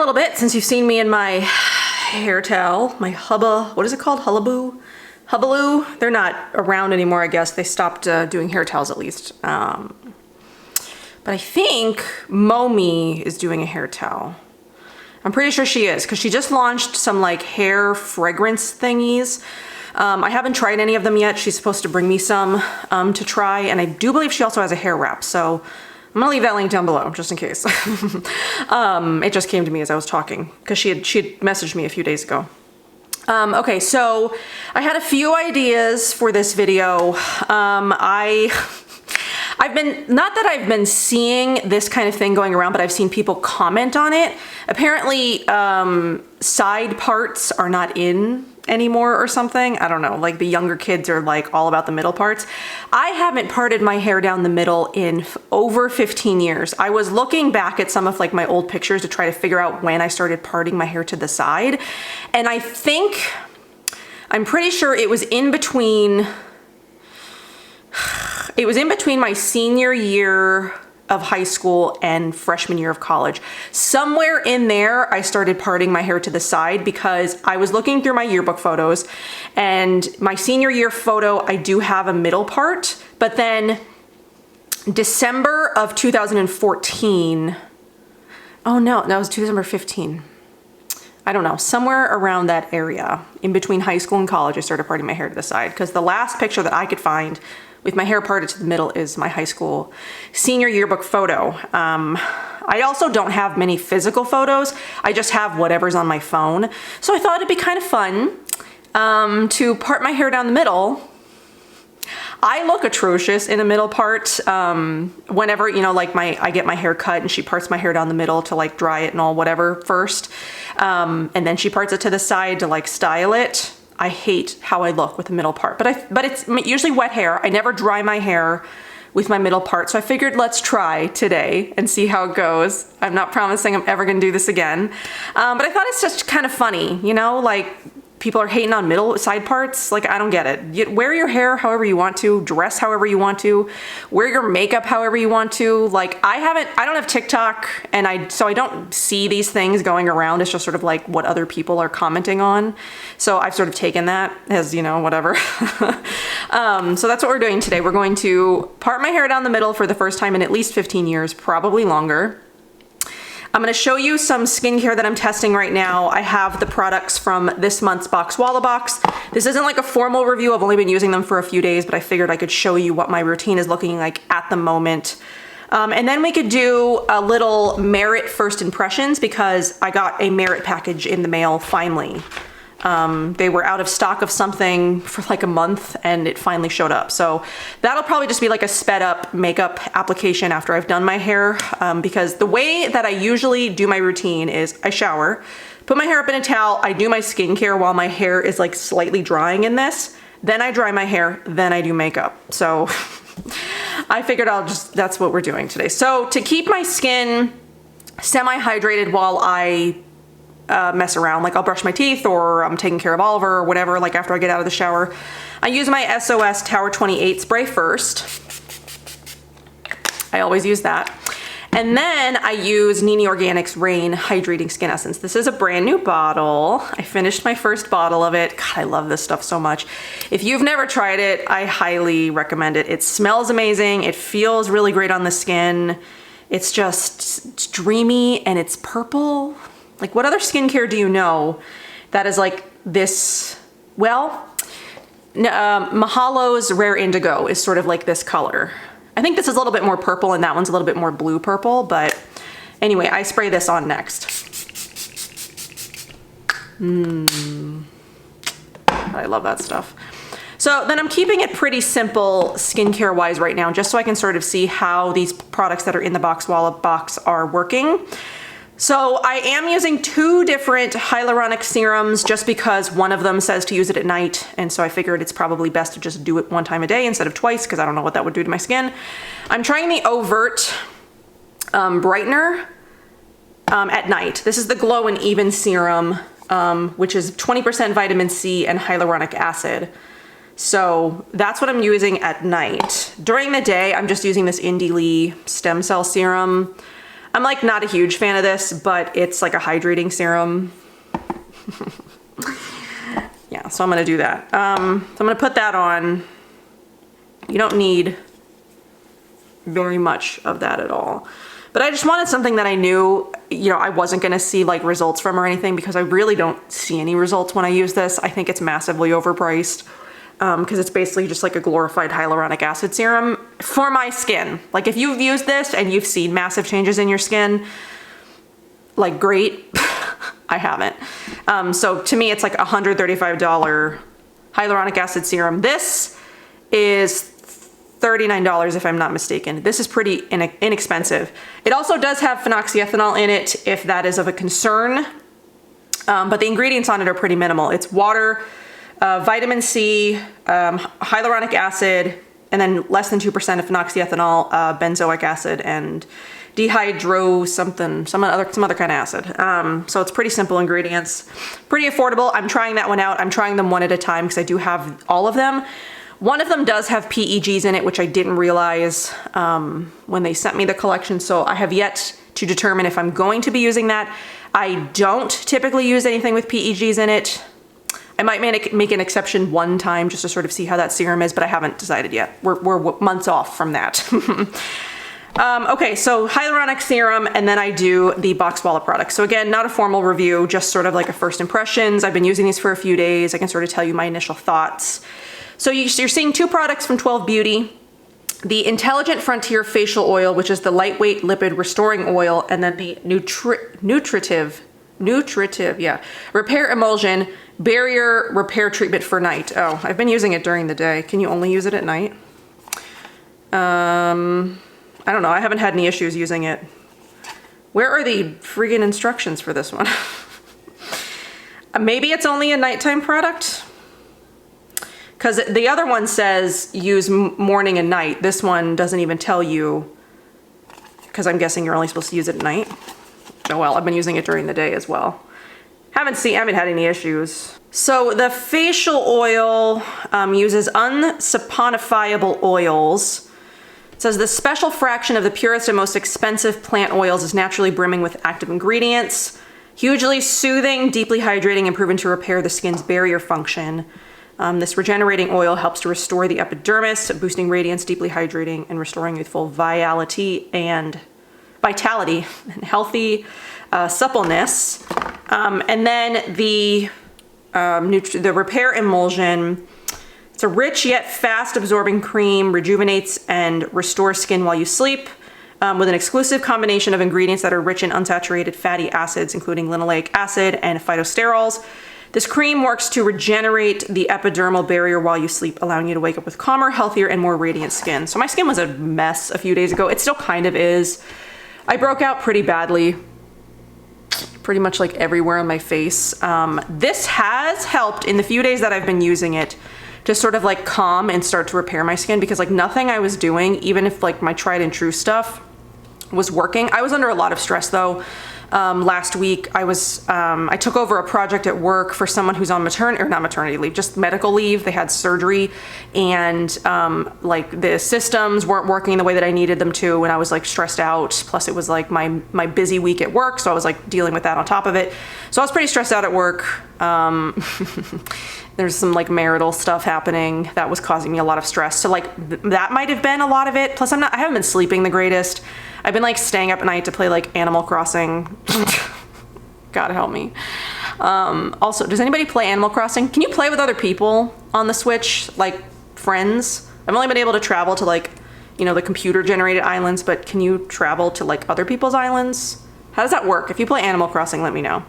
little bit since you've seen me in my hair towel, my what is it called? Hubbaloo. They're not around anymore, I guess. They stopped doing hair towels at least. But I think Momi is doing a hair towel. I'm pretty sure she is, because she just launched some like hair fragrance thingies. I haven't tried any of them yet. She's supposed to bring me some to try, and I do believe she also has a hair wrap, so I'm gonna leave that link down below just in case. It just came to me as I was talking, because she had messaged me a few days ago. Okay, so I had a few ideas for this video. I've been, not that I've been seeing this kind of thing going around, but I've seen people comment on it. Apparently, side parts are not in anymore or something. I don't know, like the younger kids are like all about the middle parts. I haven't parted my hair down the middle in over 15 years. I was looking back at some of like my old pictures to try to figure out when I started parting my hair to the side. And I'm pretty sure it was in between my senior year of high school and freshman year of college. Somewhere in there, I started parting my hair to the side because I was looking through my yearbook photos, and my senior year photo, I do have a middle part, but then December of 2014, oh no, that was 2015. I don't know, somewhere around that area, in between high school and college, I started parting my hair to the side, because the last picture that I could find with my hair parted to the middle is my high school senior yearbook photo. I also don't have many physical photos. I just have whatever's on my phone. So I thought it'd be kind of fun to part my hair down the middle. I look atrocious in the middle part whenever, you know, like I get my hair cut and she parts my hair down the middle to like dry it and all whatever first. And then she parts it to the side to like style it. I hate how I look with the middle part, but it's usually wet hair. I never dry my hair with my middle part, so I figured let's try today and see how it goes. I'm not promising I'm ever gonna do this again, but I thought it's just kind of funny, you know, like people are hating on middle side parts. Like, I don't get it. You wear your hair however you want to, dress however you want to, wear your makeup however you want to. Like, I don't have TikTok, and so I don't see these things going around. It's just sort of like what other people are commenting on. So I've sort of taken that as, you know, whatever. So that's what we're doing today. We're going to part my hair down the middle for the first time in at least 15 years, probably longer. I'm going to show you some skincare that I'm testing right now. I have the products from this month's BOXWALLA box. This isn't like a formal review. I've only been using them for a few days, but I figured I could show you what my routine is looking like at the moment. And then we could do a little Merit first impressions, because I got a Merit package in the mail finally. They were out of stock of something for like a month, and it finally showed up. So that'll probably just be like a sped up makeup application after I've done my hair, because the way that I usually do my routine is I shower, put my hair up in a towel, I do my skincare while my hair is like slightly drying in this, then I dry my hair, then I do makeup. So I figured that's what we're doing today. So to keep my skin semi-hydrated while I mess around, like I'll brush my teeth or I'm taking care of Oliver or whatever, like after I get out of the shower, I use my SOS Tower 28 spray first. I always use that. And then I use Nini Organics Rain Hydrating Skin Essence. This is a brand new bottle. I finished my first bottle of it. God, I love this stuff so much. If you've never tried it, I highly recommend it. It smells amazing. It feels really great on the skin. It's just dreamy, and it's purple. Like, what other skincare do you know that is like this? Well, Mahalo's Rare Indigo is sort of like this color. I think this is a little bit more purple, and that one's a little bit more blue purple, but anyway, I spray this on next. I love that stuff. So then I'm keeping it pretty simple skincare wise right now, just so I can sort of see how these products that are in the BOXWALLA box are working. So I am using 2 different hyaluronic serums just because one of them says to use it at night, and so I figured it's probably best to just do it 1 time a day instead of twice, because I don't know what that would do to my skin. I'm trying the Overt brightener at night. This is the Glow and Even serum, which is 20% vitamin C and hyaluronic acid. So that's what I'm using at night. During the day, I'm just using this Indie Lee stem cell serum. I'm like not a huge fan of this, but it's like a hydrating serum. Yeah, so I'm gonna do that. So I'm gonna put that on. You don't need very much of that at all. But I just wanted something that I knew, you know, I wasn't gonna see like results from or anything, because I really don't see any results when I use this. I think it's massively overpriced because it's basically just like a glorified hyaluronic acid serum for my skin. Like if you've used this and you've seen massive changes in your skin, like great. I haven't. So to me, it's like $135 hyaluronic acid serum. This is $39 if I'm not mistaken. This is pretty inexpensive. It also does have phenoxyethanol in it if that is of a concern, but the ingredients on it are pretty minimal. It's water, vitamin C, hyaluronic acid, and then less than 2% of phenoxyethanol, benzoic acid, and some other kind of acid. So it's pretty simple ingredients, pretty affordable. I'm trying that one out. I'm trying them one at a time because I do have all of them. One of them does have PEGs in it, which I didn't realize when they sent me the collection. So I have yet to determine if I'm going to be using that. I don't typically use anything with PEGs in it. I might make an exception one time just to sort of see how that serum is, but I haven't decided yet. We're months off from that. Okay, so hyaluronic serum, and then I do the BOXWALLA product. So again, not a formal review, just sort of like a first impressions. I've been using these for a few days. I can sort of tell you my initial thoughts. So you're seeing two products from 12 Beauty. The Intelligent Frontier Facial Oil, which is the lightweight lipid restoring oil, and then the nutritive, yeah, Repair Emulsion Barrier Repair Treatment for Night. Oh, I've been using it during the day. Can you only use it at night? I don't know. I haven't had any issues using it. Where are the friggin' instructions for this one? Maybe it's only a nighttime product? Because the other one says use morning and night. This one doesn't even tell you, because I'm guessing you're only supposed to use it at night. Oh well, I've been using it during the day as well. Haven't had any issues. So the facial oil uses unsaponifiable oils. It says the special fraction of the purest and most expensive plant oils is naturally brimming with active ingredients. Hugely soothing, deeply hydrating, and proven to repair the skin's barrier function. This regenerating oil helps to restore the epidermis, boosting radiance, deeply hydrating, and restoring youthful vitality and healthy suppleness. And then the Repair Emulsion. It's a rich yet fast absorbing cream, rejuvenates and restores skin while you sleep, with an exclusive combination of ingredients that are rich in unsaturated fatty acids, including linoleic acid and phytosterols. This cream works to regenerate the epidermal barrier while you sleep, allowing you to wake up with calmer, healthier, and more radiant skin. So my skin was a mess a few days ago. It still kind of is. I broke out pretty badly, pretty much like everywhere on my face. This has helped in the few days that I've been using it to sort of like calm and start to repair my skin, because like nothing I was doing, even if like my tried and true stuff was working. I was under a lot of stress though. Last week I took over a project at work for someone who's on not maternity leave, just medical leave. They had surgery, and like the systems weren't working the way that I needed them to, and I was like stressed out. Plus it was like my busy week at work, so I was like dealing with that on top of it. So I was pretty stressed out at work. There's some like marital stuff happening that was causing me a lot of stress. So like that might have been a lot of it. Plus I haven't been sleeping the greatest. I've been like staying up at night to play like Animal Crossing. God help me. Also, does anybody play Animal Crossing? Can you play with other people on the Switch, like friends? I've only been able to travel to like, you know, the computer generated islands, but can you travel to like other people's islands? How does that work? If you play Animal Crossing, let me know.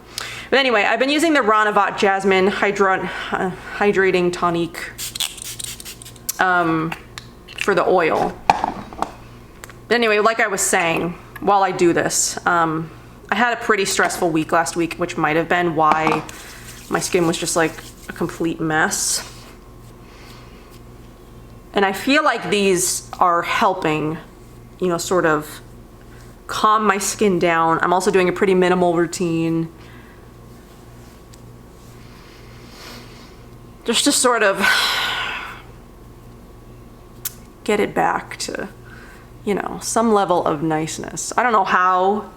But anyway, I've been using the Ranavat Jasmine Hydrating Tonic for the oil. But anyway, like I was saying, while I do this, I had a pretty stressful week last week, which might have been why my skin was just like a complete mess. And I feel like these are helping, you know, sort of calm my skin down. I'm also doing a pretty minimal routine, just to sort of get it back to, you know, some level of niceness. I don't know how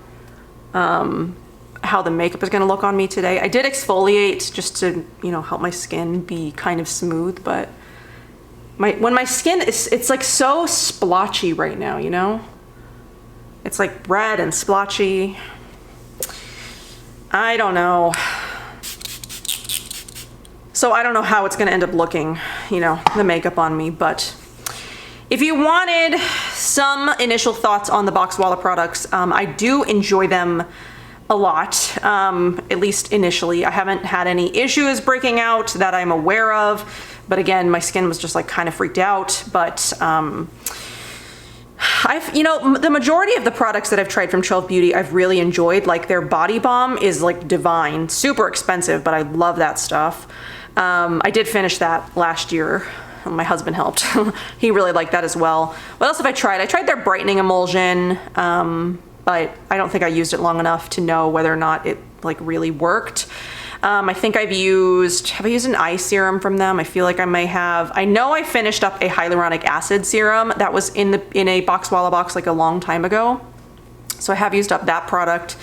how the makeup is gonna look on me today. I did exfoliate just to, you know, help my skin be kind of smooth, but when my skin is, it's like so splotchy right now, you know? It's like red and splotchy. I don't know. So I don't know how it's gonna end up looking, you know, the makeup on me, but if you wanted some initial thoughts on the BOXWALLA products, I do enjoy them a lot, at least initially. I haven't had any issues breaking out that I'm aware of, but again, my skin was just like kind of freaked out. But you know, the majority of the products that I've tried from 12 Beauty, I've really enjoyed. Like their body balm is like divine, super expensive, but I love that stuff. I did finish that last year. My husband helped. He really liked that as well. What else have I tried? I tried their Brightening Emulsion, but I don't think I used it long enough to know whether or not it like really worked. I think have I used an eye serum from them? I feel like I may have. I know I finished up a hyaluronic acid serum that was in a BOXWALLA box like a long time ago. So I have used up that product.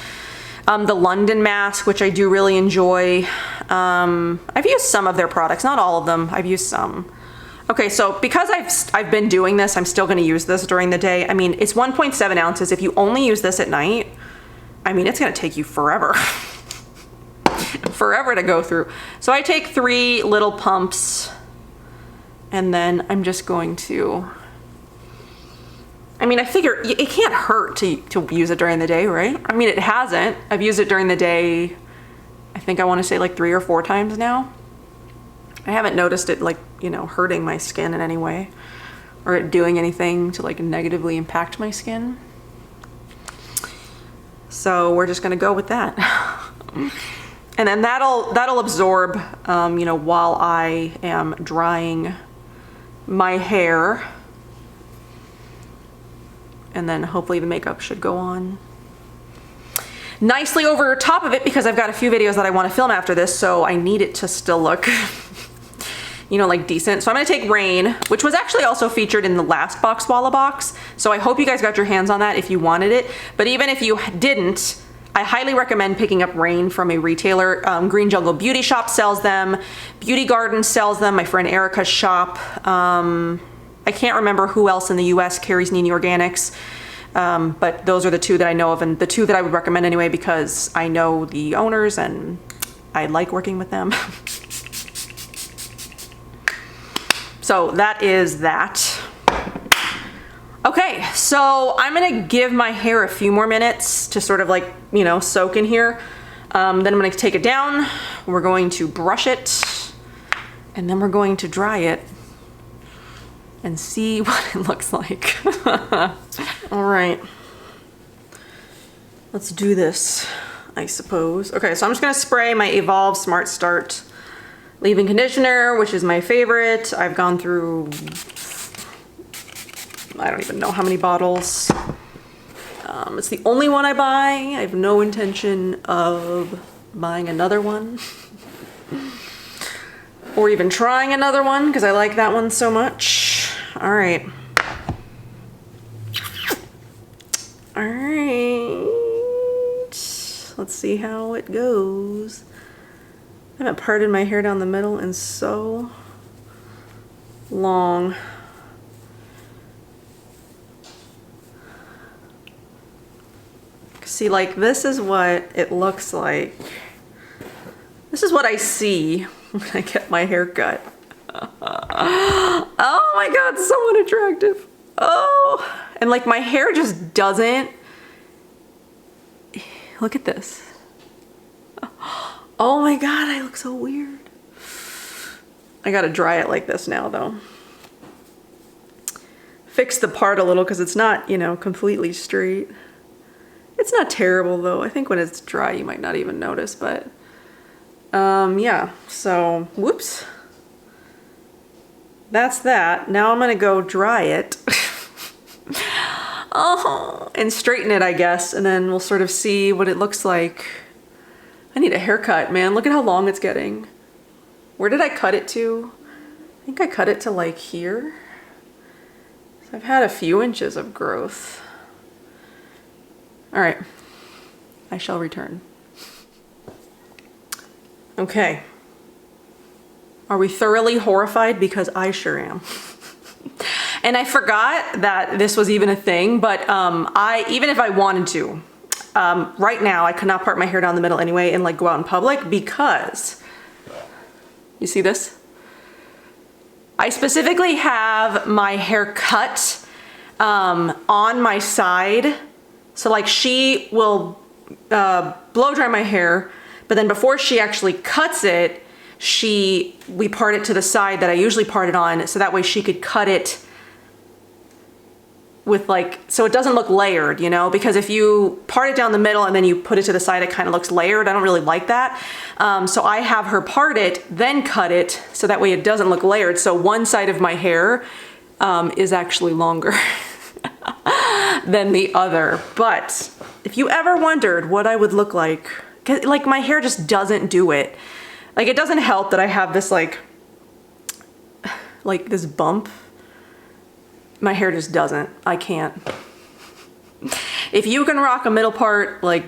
The London mask, which I do really enjoy. I've used some of their products, not all of them. I've used some. Okay, so because I've been doing this, I'm still gonna use this during the day. I mean, it's 1.7 ounces. If you only use this at night, I mean, it's gonna take you forever. Forever to go through. So I take 3 little pumps and then I'm just going to, I mean, I figure it can't hurt to use it during the day, right? I mean, it hasn't. I've used it during the day, I think I wanna say like 3 or 4 times now. I haven't noticed it like, you know, hurting my skin in any way or it doing anything to like negatively impact my skin. So we're just gonna go with that. And then that'll absorb, you know, while I am drying my hair. And then hopefully the makeup should go on nicely over top of it because I've got a few videos that I want to film after this, so I need it to still look you know, like decent. So I'm gonna take Rain, which was actually also featured in the last BOXWALLA box. So I hope you guys got your hands on that if you wanted it. But even if you didn't, I highly recommend picking up Rain from a retailer. Green Jungle Beauty Shop sells them. Beauty Garden sells them. My friend Erica's shop. I can't remember who else in the US carries Nini Organics. But those are the 2 that I know of, and the 2 that I would recommend anyway because I know the owners and I like working with them. So that is that. Okay, so I'm gonna give my hair a few more minutes to sort of like, you know, soak in here. Then I'm gonna take it down. We're going to brush it and then we're going to dry it and see what it looks like. All right, let's do this, I suppose. Okay, so I'm just gonna spray my Evolve Smart Start leave-in conditioner, which is my favorite. I've gone through, I don't even know how many bottles. It's the only one I buy. I have no intention of buying another one or even trying another one because I like that one so much. All right. All right. Let's see how it goes. I haven't parted my hair down the middle in so long. See, like, this is what it looks like. This is what I see when I get my hair cut. Oh my God, so unattractive. Oh, and like my hair just doesn't. Look at this. Oh my God, I look so weird. I gotta dry it like this now though. Fix the part a little because it's not, you know, completely straight. It's not terrible though. I think when it's dry you might not even notice, but yeah, so whoops. That's that. Now I'm gonna go dry it. Oh, and straighten it, I guess, and then we'll sort of see what it looks like. I need a haircut, man. Look at how long it's getting. Where did I cut it to? I think I cut it to like here. So I've had a few inches of growth. All right. I shall return. Okay. Are we thoroughly horrified? Because I sure am. And I forgot that this was even a thing, but even if I wanted to, right now I could not part my hair down the middle anyway and like go out in public because, you see this? I specifically have my hair cut on my side. So like she will blow dry my hair, but then before she actually cuts it, we part it to the side that I usually part it on, so that way she could cut it with like, so it doesn't look layered, you know, because if you part it down the middle and then you put it to the side, it kind of looks layered. I don't really like that. So I have her part it, then cut it, so that way it doesn't look layered. So one side of my hair is actually longer than the other. But if you ever wondered what I would look like, 'cause like my hair just doesn't do it. Like it doesn't help that I have this like this bump. My hair just doesn't. I can't. If you can rock a middle part, like,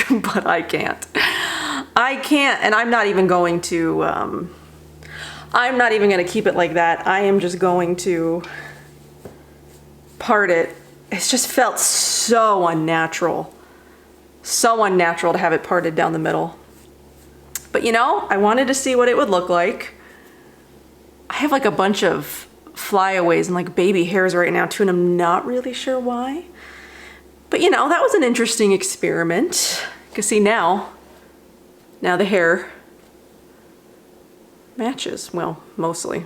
but I can't. I can't, and I'm not even going to, I'm not even gonna keep it like that. I am just going to part it. It's just felt so unnatural. So unnatural to have it parted down the middle. But you know, I wanted to see what it would look like. I have like a bunch of flyaways and like baby hairs right now too, and I'm not really sure why. But you know, that was an interesting experiment. You can see now the hair matches. Well, mostly.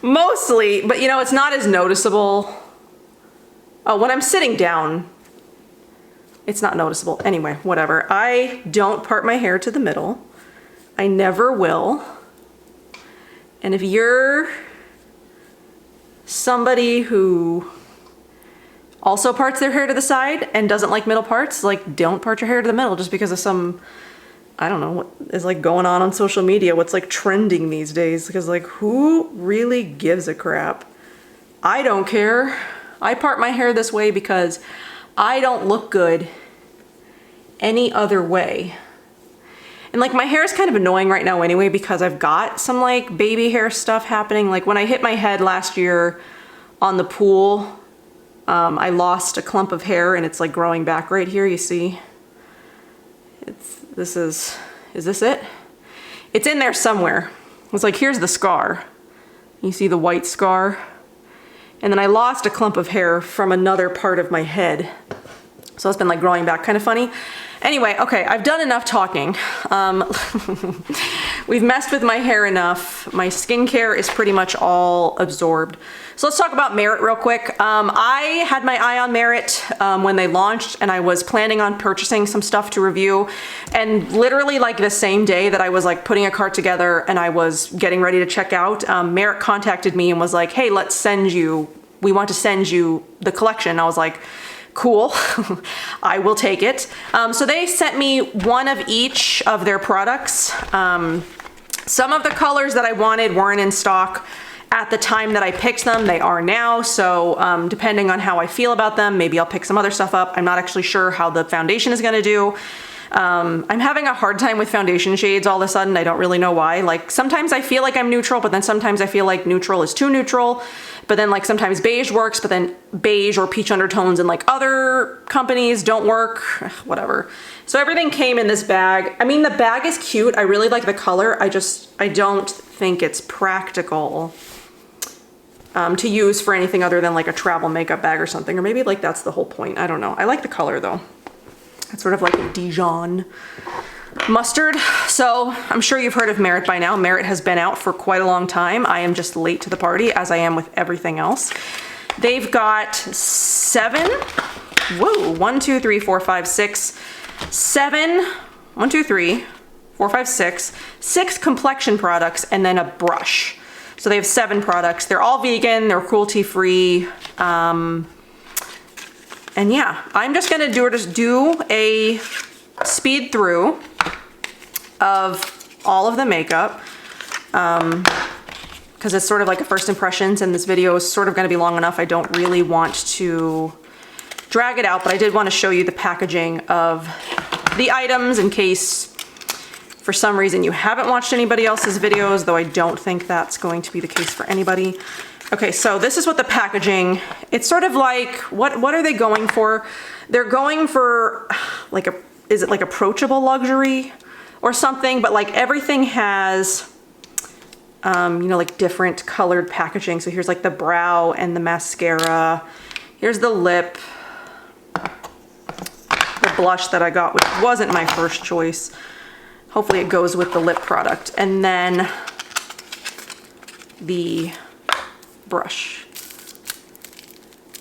Mostly, but you know, it's not as noticeable. Oh, when I'm sitting down, it's not noticeable. Anyway, whatever. I don't part my hair to the middle. I never will. And if you're somebody who also parts their hair to the side and doesn't like middle parts, like don't part your hair to the middle just because of some, I don't know, what is like going on social media, what's like trending these days, because like who really gives a crap? I don't care. I part my hair this way because I don't look good any other way. And like my hair is kind of annoying right now anyway because I've got some like baby hair stuff happening. Like when I hit my head last year on the pool, I lost a clump of hair and it's like growing back right here, you see? Is this it? It's in there somewhere. It's like, here's the scar. You see the white scar? And then I lost a clump of hair from another part of my head. So it's been like growing back, kind of funny. Anyway, okay, I've done enough talking. We've messed with my hair enough. My skincare is pretty much all absorbed. So let's talk about Merit real quick. I had my eye on Merit when they launched, and I was planning on purchasing some stuff to review. And literally like the same day that I was like putting a cart together and I was getting ready to check out, Merit contacted me and was like, hey, we want to send you the collection. I was like, cool, I will take it. So they sent me one of each of their products. Some of the colors that I wanted weren't in stock at the time that I picked them. They are now, so depending on how I feel about them, maybe I'll pick some other stuff up. I'm not actually sure how the foundation is gonna do. I'm having a hard time with foundation shades all of a sudden. I don't really know why. Like sometimes I feel like I'm neutral, but then sometimes I feel like neutral is too neutral. But then like sometimes beige works, but then beige or peach undertones and like other companies don't work, whatever. So everything came in this bag. I mean, the bag is cute. I really like the color. I don't think it's practical to use for anything other than like a travel makeup bag or something. Or maybe like that's the whole point. I don't know. I like the color though. It's sort of like a Dijon mustard. So I'm sure you've heard of Merit by now. Merit has been out for quite a long time. I am just late to the party, as I am with everything else. They've got 7, whoa, 1, 2, 3, 4, 5, 6, 7, 1, 2, 3, 4, 5, 6, 6 complexion products and then a brush. So they have 7 products. They're all vegan, they're cruelty-free. And yeah, I'm just gonna do a speed through of all of the makeup because it's sort of like a first impressions, and this video is sort of gonna be long enough. I don't really want to drag it out, but I did want to show you the packaging of the items in case for some reason you haven't watched anybody else's videos, though I don't think that's going to be the case for anybody. Okay, so this is what the packaging, it's sort of like, what are they going for? They're going for like is it like approachable luxury or something? But like everything has, you know, like different colored packaging. So here's like the brow and the mascara. Here's the lip, the blush that I got, which wasn't my first choice. Hopefully it goes with the lip product. And then the brush.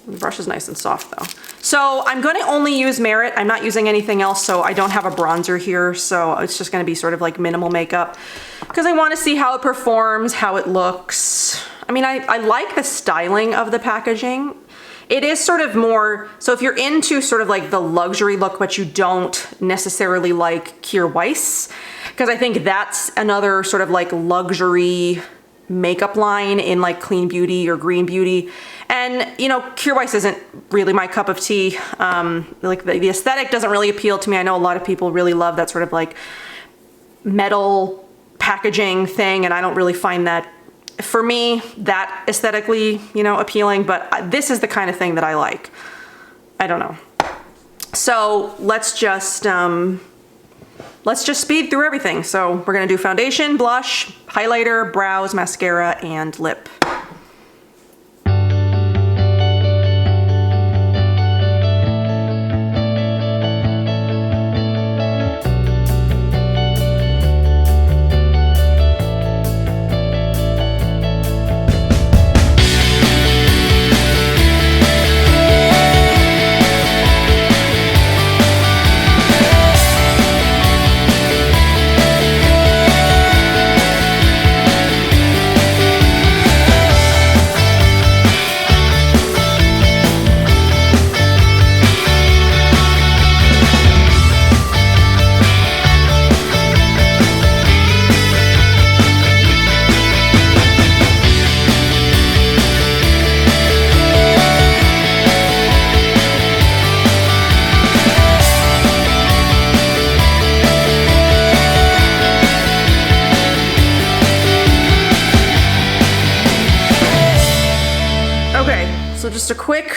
The brush is nice and soft though. So I'm going to only use Merit. I'm not using anything else, so I don't have a bronzer here. So it's just going to be sort of like minimal makeup because I want to see how it performs, how it looks. I mean, I like the styling of the packaging. It is sort of more, so if you're into sort of like the luxury look, but you don't necessarily like Kjaer Weis, because I think that's another sort of like luxury makeup line in like clean beauty or green beauty. And you know, Kjaer Weis isn't really my cup of tea. Like the aesthetic doesn't really appeal to me. I know a lot of people really love that sort of like metal packaging thing, and I don't really find that, for me, that aesthetically, you know, appealing, but this is the kind of thing that I like. I don't know. So let's just speed through everything. So we're gonna do foundation, blush, highlighter, brows, mascara, and lip. So just a quick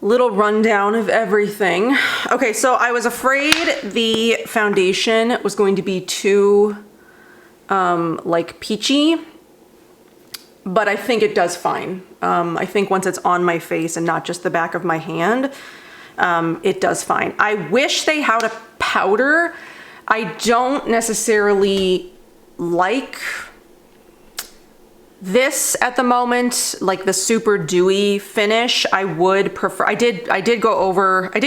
little rundown of everything. Okay, so I was afraid the foundation was going to be too like peachy, but I think it does fine. I think once it's on my face and not just the back of my hand, it does fine. I wish they had a powder. I don't necessarily like this at the moment, like the super dewy finish. I would prefer, I did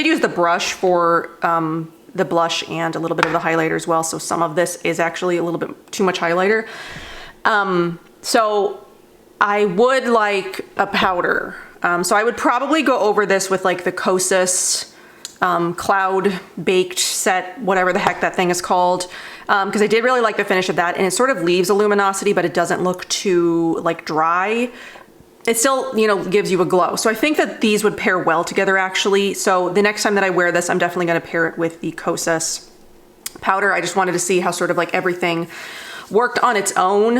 use the brush for the blush and a little bit of the highlighter as well. So some of this is actually a little bit too much highlighter. So I would like a powder. So I would probably go over this with like the Kosas Cloud Baked Set, whatever the heck that thing is called. Because I did really like the finish of that, and it sort of leaves a luminosity, but it doesn't look too like dry. It still, you know, gives you a glow. So I think that these would pair well together actually. So the next time that I wear this, I'm definitely gonna pair it with the Kosas powder. I just wanted to see how sort of like everything worked on its own,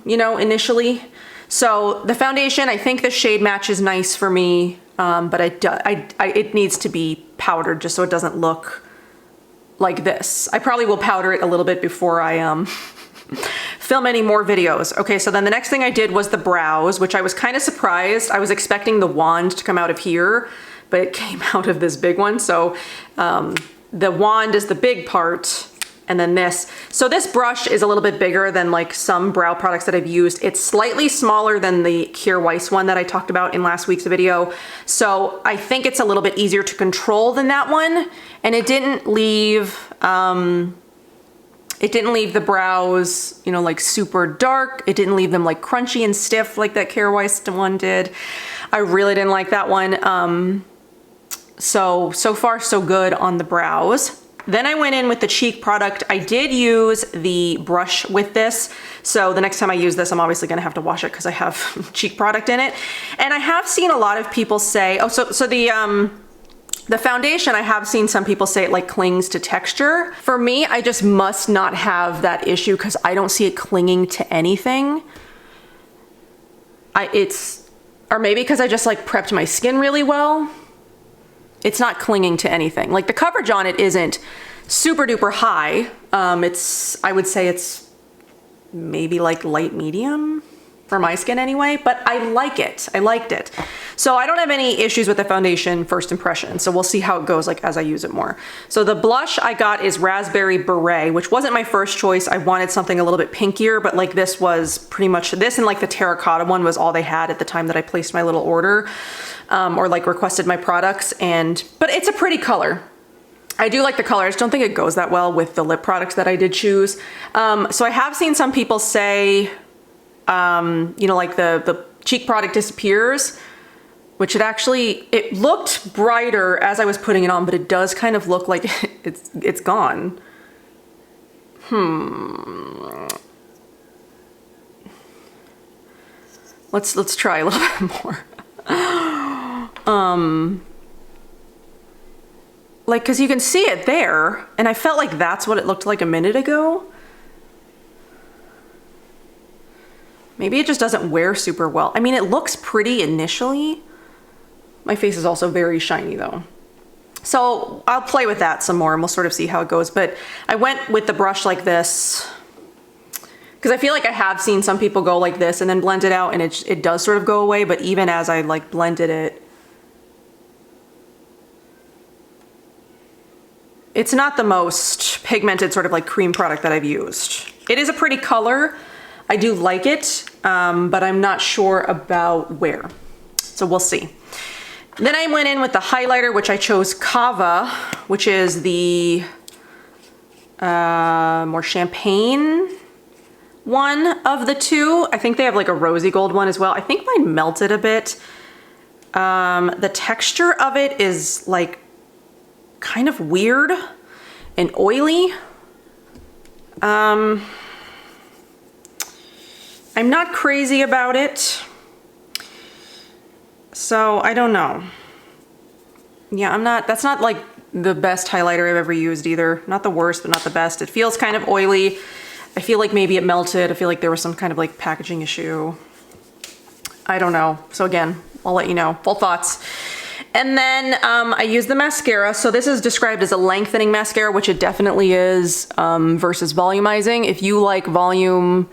you know, initially. So the foundation, I think the shade match is nice for me, but it needs to be powdered just so it doesn't look like this. I probably will powder it a little bit before I film any more videos. Okay, so then the next thing I did was the brows, which I was kind of surprised. I was expecting the wand to come out of here, but it came out of this big one. So the wand is the big part, and then this. So this brush is a little bit bigger than like some brow products that I've used. It's slightly smaller than the Kjaer Weis one that I talked about in last week's video. So I think it's a little bit easier to control than that one. And it didn't leave the brows, you know, like super dark. It didn't leave them like crunchy and stiff like that Kjaer Weis one did. I really didn't like that one. So far so good on the brows. Then I went in with the cheek product. I did use the brush with this. So the next time I use this, I'm obviously gonna have to wash it because I have cheek product in it. And I have seen a lot of people say, oh, so the foundation, I have seen some people say it like clings to texture. For me, I just must not have that issue because I don't see it clinging to anything. Or maybe because I just like prepped my skin really well. It's not clinging to anything. Like the coverage on it isn't super duper high. I would say it's maybe like light medium for my skin anyway, but I like it. I liked it. So I don't have any issues with the foundation first impression. So we'll see how it goes like as I use it more. So the blush I got is Raspberry Beret, which wasn't my first choice. I wanted something a little bit pinkier, but like this was pretty much this, and like the terracotta one was all they had at the time that I placed my little order, or like requested my products. But it's a pretty color. I do like the color. I just don't think it goes that well with the lip products that I did choose. So I have seen some people say, you know, like the cheek product disappears, which it looked brighter as I was putting it on, but it does kind of look like it's gone. Let's try a little bit more. Like, cause you can see it there, and I felt like that's what it looked like a minute ago. Maybe it just doesn't wear super well. I mean, it looks pretty initially. My face is also very shiny though. So I'll play with that some more and we'll sort of see how it goes. But I went with the brush like this because I feel like I have seen some people go like this and then blend it out, and it does sort of go away. But even as I like blended it, it's not the most pigmented sort of like cream product that I've used. It is a pretty color. I do like it, but I'm not sure about where. So we'll see. Then I went in with the highlighter, which I chose Kava, which is the more champagne one of the two. I think they have like a rosy gold one as well. I think mine melted a bit. The texture of it is like kind of weird and oily. I'm not crazy about it. So I don't know. Yeah, that's not like the best highlighter I've ever used either. Not the worst, but not the best. It feels kind of oily. I feel like maybe it melted. I feel like there was some kind of like packaging issue. I don't know. So again, I'll let you know. Full thoughts. And then I used the mascara. So this is described as a lengthening mascara, which it definitely is, versus volumizing. If you like volume,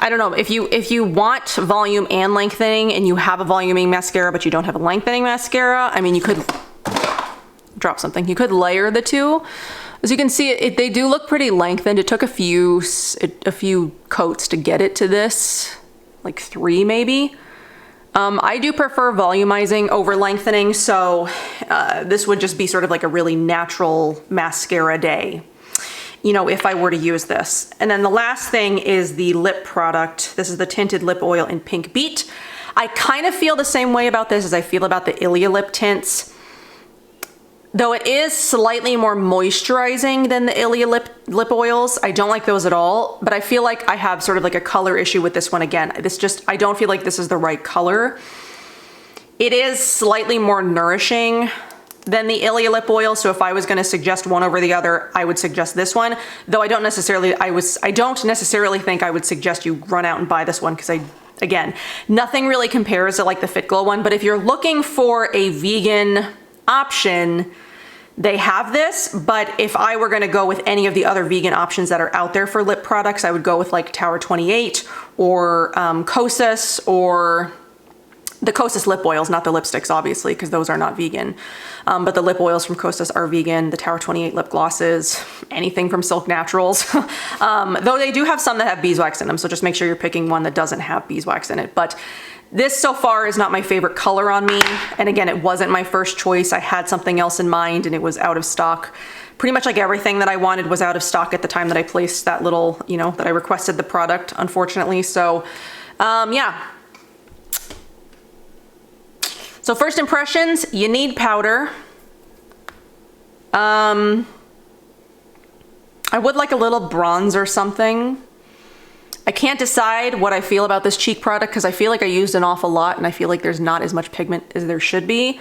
I don't know, if you want volume and lengthening and you have a voluming mascara but you don't have a lengthening mascara, I mean, you could drop something. You could layer the two. As you can see, they do look pretty lengthened. It took a few coats to get it to this, like 3 maybe. I do prefer volumizing over lengthening, so this would just be sort of like a really natural mascara day, you know, if I were to use this. And then the last thing is the lip product. This is the Tinted Lip Oil in Pink Beet. I kind of feel the same way about this as I feel about the Ilia lip tints, though it is slightly more moisturizing than the Ilia lip oils. I don't like those at all, but I feel like I have sort of like a color issue with this one again. I don't feel like this is the right color. It is slightly more nourishing than the Ilia lip oil, so if I was gonna suggest one over the other, I would suggest this one, though I don't necessarily think I would suggest you run out and buy this one, because again, nothing really compares to like the Fit Glow one, but if you're looking for a vegan option, they have this. But if I were gonna go with any of the other vegan options that are out there for lip products, I would go with like Tower 28 or Kosas, or the Kosas lip oils, not the lipsticks, obviously, because those are not vegan. But the lip oils from Kosas are vegan. The Tower 28 lip glosses, anything from Silk Naturals. Though they do have some that have beeswax in them, so just make sure you're picking one that doesn't have beeswax in it. But this so far is not my favorite color on me. And again, it wasn't my first choice. I had something else in mind and it was out of stock. Pretty much like everything that I wanted was out of stock at the time that I placed that little, you know, that I requested the product, unfortunately. So, yeah. So first impressions, you need powder. I would like a little bronze or something. I can't decide what I feel about this cheek product because I feel like I used an awful lot and I feel like there's not as much pigment as there should be.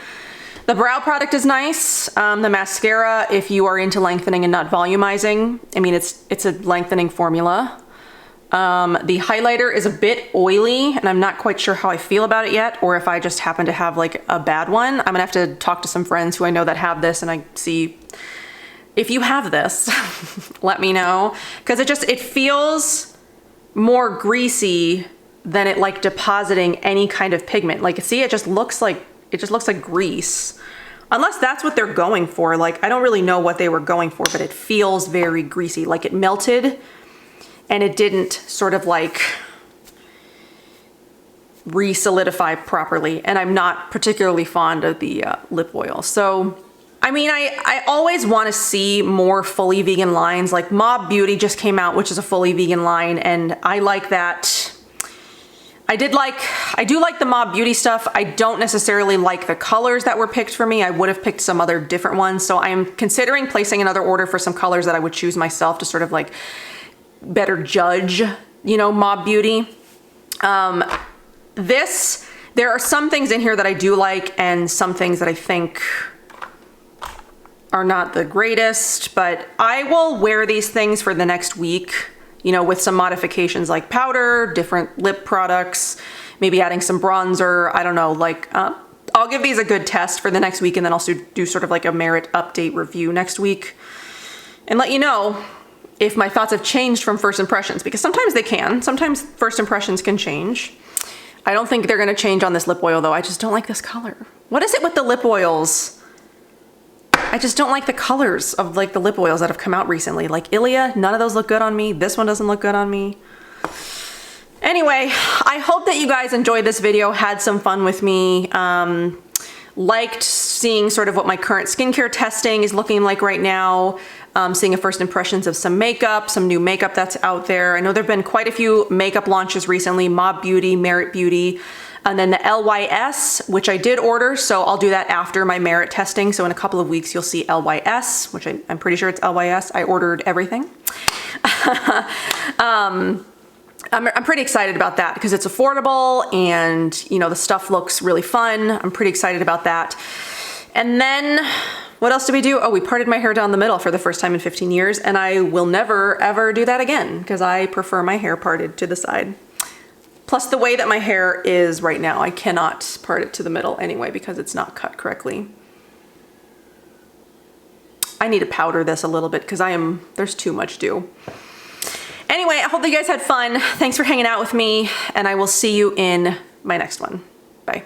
The brow product is nice. The mascara, if you are into lengthening and not volumizing, I mean, it's a lengthening formula. The highlighter is a bit oily and I'm not quite sure how I feel about it yet, or if I just happen to have like a bad one. I'm gonna have to talk to some friends who I know that have this, and I see if you have this, let me know. Cause it feels more greasy than it like depositing any kind of pigment. Like, see, it just looks like grease. Unless that's what they're going for. Like, I don't really know what they were going for, but it feels very greasy. Like it melted and it didn't sort of like re-solidify properly. And I'm not particularly fond of the lip oil. So, I mean, I always want to see more fully vegan lines. Like Mob Beauty just came out, which is a fully vegan line, and I like that. I do like the Mob Beauty stuff. I don't necessarily like the colors that were picked for me. I would have picked some other different ones. So I am considering placing another order for some colors that I would choose myself to sort of like better judge, you know, Mob Beauty. There are some things in here that I do like and some things that I think are not the greatest, but I will wear these things for the next week, you know, with some modifications like powder, different lip products, maybe adding some bronzer. I don't know, like, I'll give these a good test for the next week, and then I'll do sort of like a merit update review next week and let you know if my thoughts have changed from first impressions, because sometimes they can. Sometimes first impressions can change. I don't think they're gonna change on this lip oil though. I just don't like this color. What is it with the lip oils? I just don't like the colors of like the lip oils that have come out recently. Like Ilia, none of those look good on me. This one doesn't look good on me. Anyway, I hope that you guys enjoyed this video, had some fun with me, liked seeing sort of what my current skincare testing is looking like right now, seeing a first impressions of some makeup, some new makeup that's out there. I know there've been quite a few makeup launches recently, Mob Beauty, Merit Beauty, and then the LYS, which I did order, so I'll do that after my Merit testing. So in a couple of weeks, you'll see LYS, which I'm pretty sure it's LYS. I ordered everything. I'm pretty excited about that because it's affordable and, you know, the stuff looks really fun. I'm pretty excited about that. And then what else did we do? Oh, we parted my hair down the middle for the first time in 15 years, and I will never, ever do that again because I prefer my hair parted to the side. Plus the way that my hair is right now, I cannot part it to the middle anyway because it's not cut correctly. I need to powder this a little bit because there's too much dew. Anyway, I hope that you guys had fun. Thanks for hanging out with me, and I will see you in my next one. Bye.